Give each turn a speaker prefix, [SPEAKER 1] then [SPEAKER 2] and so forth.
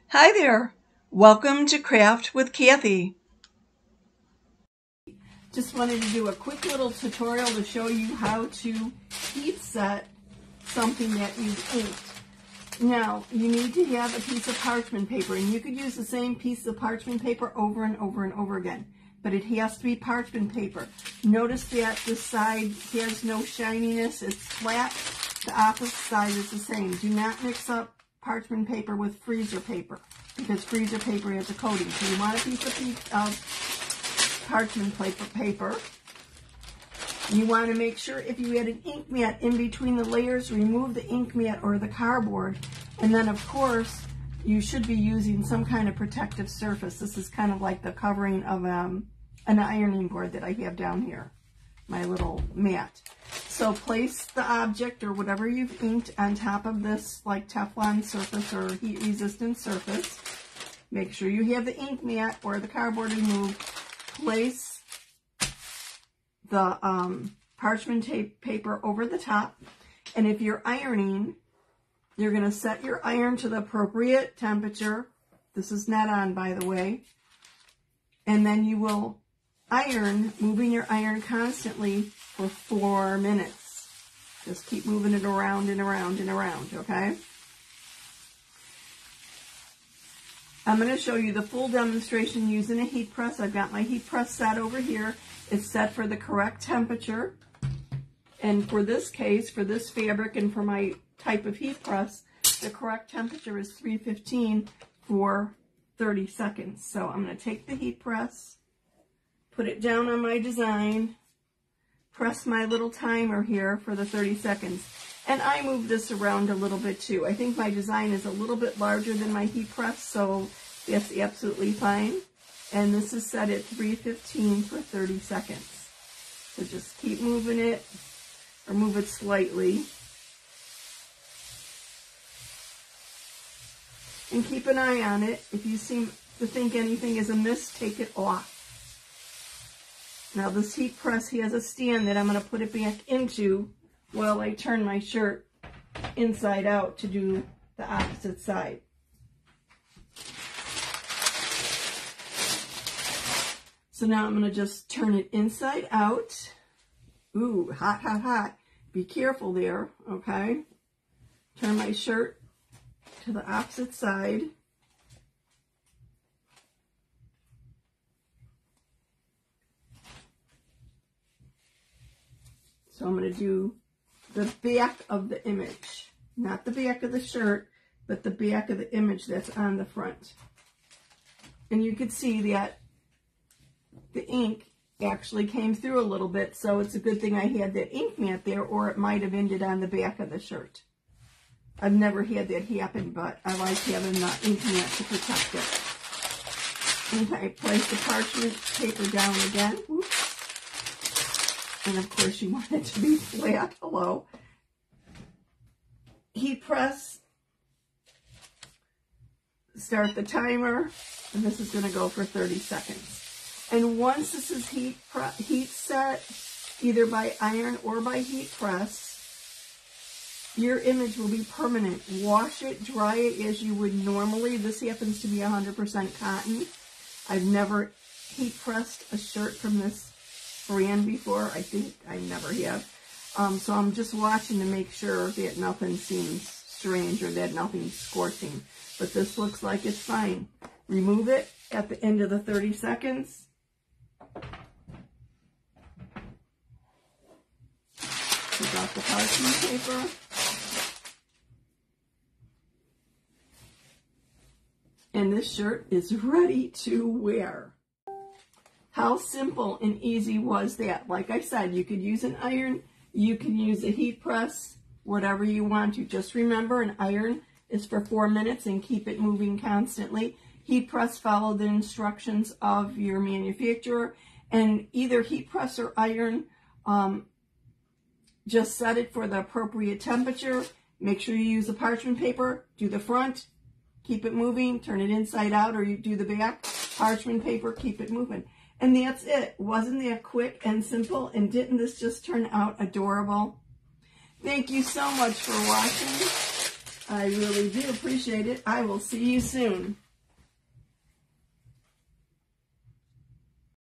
[SPEAKER 1] Hi there. Welcome to Craft with Kathie. Just wanted to do a quick little tutorial to show you how to heat set something that you've inked. Now, you need to have a piece of parchment paper, and you could use the same piece of parchment paper over and over and over again, but it has to be parchment paper. Notice that this side has no shininess, it's flat. The opposite side is the same. Do not mix up parchment paper with freezer paper, because freezer paper has a coating. So you want a piece of parchment paper. You want to make sure if you had an ink mat in between the layers, remove the ink mat or the cardboard. And then of course, you should be using some kind of protective surface. This is kind of like the covering of an ironing board that I have down here, my little mat. So place the object or whatever you've inked on top of this like Teflon surface or heat resistant surface. Make sure you have the ink mat or the cardboard removed. Place the parchment paper over the top. And if you're ironing, you're going to set your iron to the appropriate temperature. This is not on, by the way. And then you will iron, moving your iron constantly for 4 minutes. Just keep moving it around and around and around, okay? I'm going to show you the full demonstration using a heat press. I've got my heat press set over here. It's set for the correct temperature. And for this case, for this fabric and for my type of heat press, the correct temperature is 315 for 30 seconds. So I'm going to take the heat press, put it down on my design, press my little timer here for the 30 seconds. And I move this around a little bit too. I think my design is a little bit larger than my heat press, so that's absolutely fine. And this is set at 315 for 30 seconds. So just keep moving it, or move it slightly. And keep an eye on it. If you seem to think anything is amiss, take it off. Now this heat press, he has a stand that I'm going to put it back into while I turn my shirt inside out to do the opposite side. So now I'm going to just turn it inside out. Ooh, hot, hot, hot. Be careful there, okay? Turn my shirt to the opposite side. So I'm going to do the back of the image, not the back of the shirt, but the back of the image that's on the front. And you can see that the ink actually came through a little bit, so it's a good thing I had that ink mat there, or it might have ended on the back of the shirt. I've never had that happen, but I like having the ink mat to protect it. And I place the parchment paper down again. Oops. And of course you want it to be flat. Hello. Heat press. Start the timer. And this is going to go for 30 seconds. And once this is heat set, either by iron or by heat press, your image will be permanent. Wash it, dry it as you would normally. This happens to be 100% cotton. I've never heat pressed a shirt from this brand before. I think I never have. So I'm just watching to make sure that nothing seems strange or that nothing's scorching. But this looks like it's fine. Remove it at the end of the 30 seconds. Take off the parchment paper. And this shirt is ready to wear. How simple and easy was that? Like I said, you could use an iron, you can use a heat press, whatever you want to. Just remember, an iron is for 4 minutes and keep it moving constantly. Heat press, follow the instructions of your manufacturer, and either heat press or iron, just set it for the appropriate temperature. Make sure you use the parchment paper, do the front, keep it moving, turn it inside out, or you do the back, parchment paper, keep it moving. And that's it. Wasn't that quick and simple? And didn't this just turn out adorable? Thank you so much for watching. I really do appreciate it. I will see you soon.